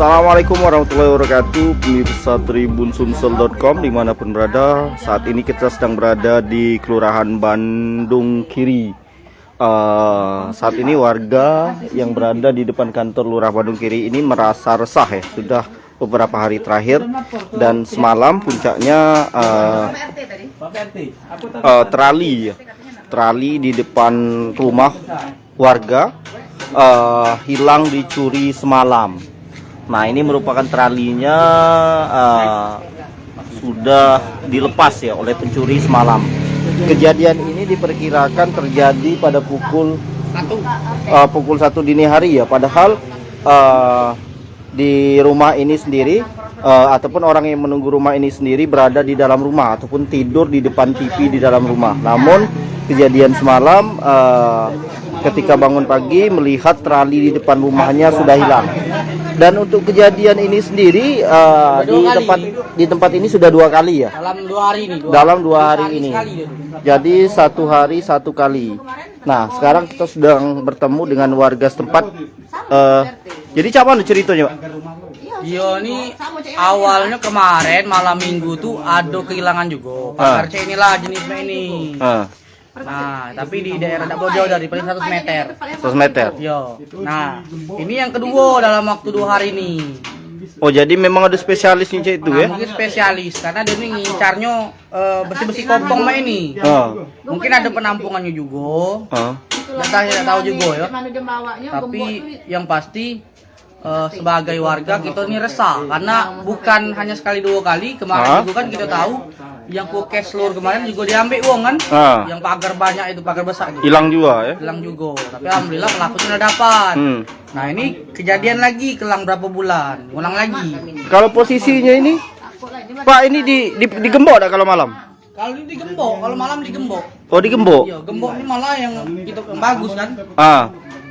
Assalamualaikum warahmatullahi wabarakatuh, pemirsa tribunsumsel.com dimanapun berada. Saat ini kita sedang berada di Kelurahan Bandung Kiri. Saat ini warga yang berada di depan kantor Lurah Bandung Kiri ini merasa resah ya, sudah beberapa hari terakhir. Dan semalam puncaknya trali di depan rumah warga hilang, dicuri semalam. Nah, ini merupakan tralinya sudah dilepas ya oleh pencuri semalam. Kejadian ini diperkirakan terjadi pada pukul 1 dini hari ya. Padahal di rumah ini sendiri ataupun orang yang menunggu rumah ini sendiri berada di dalam rumah ataupun tidur di depan TV di dalam rumah. Namun kejadian semalam ketika bangun pagi melihat trali di depan rumahnya sudah hilang. Dan untuk kejadian ini sendiri di tempat ini sudah 2 kali ya. Dalam 2 hari ini. Jadi 1 hari 1 kali. Nah, sekarang kita sedang bertemu dengan warga setempat. Jadi caman ceritanya, Pak? Iya, ini awalnya kemarin malam minggu tuh ada kehilangan juga. Pagar inilah jenisnya ini. Nah, tapi di daerah tidak jauh dari paling 100 meter. 100 meter. Yo. Nah, ini yang kedua dalam waktu 2 hari ini. Oh, jadi memang ada spesialis ngincar itu ya? Mungkin spesialis karena dia ini ngincarnya bersih-bersih kopong mah ini. Mungkin ada penampungannya juga. Tidak tahu juga ya. Tapi yang pasti sebagai warga kita ini resah karena bukan hanya sekali 2 kali. Kemarin juga kan kita tahu yang kukes seluruh kemarin juga diambil uang kan, yang pagar banyak itu, pagar besar gitu. Hilang juga ya? Hilang juga, tapi alhamdulillah pelakunya sudah dapat. Nah, ini kejadian lagi kelang berapa bulan, ulang lagi. Kalau posisinya ini, Pak, ini digembok tak kalau malam? Kalau ini digembok, kalau malam digembok. Oh, digembok? Iya, gembok ini malah yang bagus kan.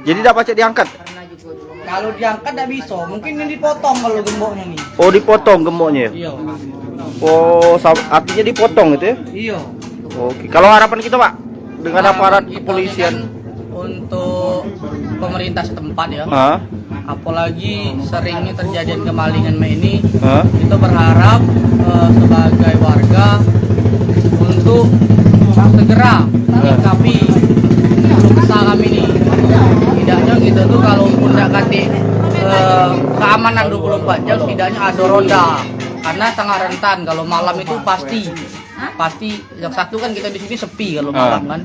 Jadi tak pacak diangkat? Kalau diangkat tidak bisa, mungkin ini dipotong kalau gemboknya nih. Oh, dipotong gemboknya? Iya. Oh, artinya dipotong gitu ya? Iya. Oke. Kalau harapan kita, Pak, dengan aparat kepolisian untuk pemerintah setempat ya. Apalagi seringnya terjadian kemalingan ini, kita berharap sebagai warga untuk segera menyikapi keluh kesah kami ini. Tidaknya kita tuh kalaupun tidak kasih keamanan 24 jam, setidaknya ada ronda. Karena sangat rentan kalau malam itu pasti yang satu kan kita di sini sepi kalau malam kan.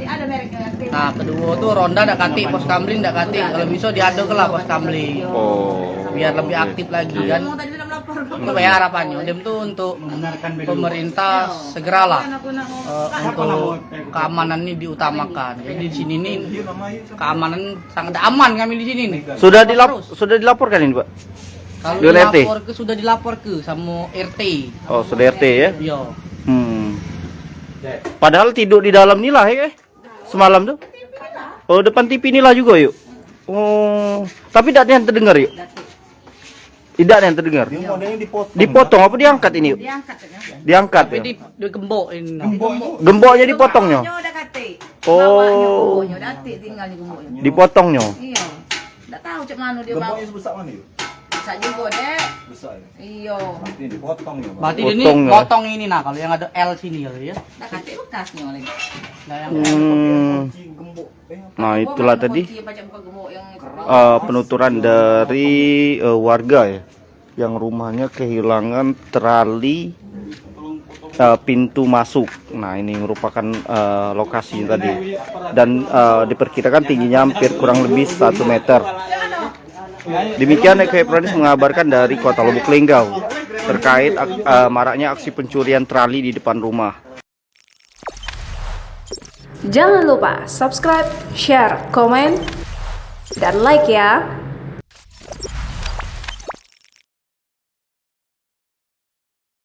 Nah, kedua tuh ronda dak katik, pos kamling dak katik, kalau bisa diaduk lah pos kamling. Biar lebih aktif lagi kan. Itu ya harapannya. Dem tuh untuk pemerintah segeralah untuk keamanan ini diutamakan. Jadi di sini nih keamanan sangat aman kami di sini nih. Sudah dilaporkan ini, Pak? Kalau dilapor sudah dilapor ke sama RT. Oh, sudah RT ya? Iya. Padahal tidur di dalam nilah ya? Semalam tuh? Oh, depan TV inilah juga yuk? Oh, tapi tidak ada yang terdengar yuk? Tidak ada yang terdengar? Dipotong apa diangkat ini yuk? Diangkat ya? Tapi digembok ini. Gemboknya dipotongnya? Oh, dipotongnya? Iya. Tidak tahu cak mana dia bawa. Sebesar mana yuk? Besar juga deh. Besar ya? Iya. Berarti dipotong ya, Pak? Berarti ini potong ini nah kalau yang ada L sini ya. Tak katik bekasnya lagi. Nah, itulah tadi penuturan dari warga ya, yang rumahnya kehilangan trali pintu masuk. Nah, ini merupakan lokasi tadi, dan diperkirakan tingginya hampir kurang lebih 1 meter. Demikian Eko Pradis mengabarkan dari Kota Lubuk Linggau terkait maraknya aksi pencurian trali di depan rumah. Jangan lupa subscribe, share, komen, dan like ya.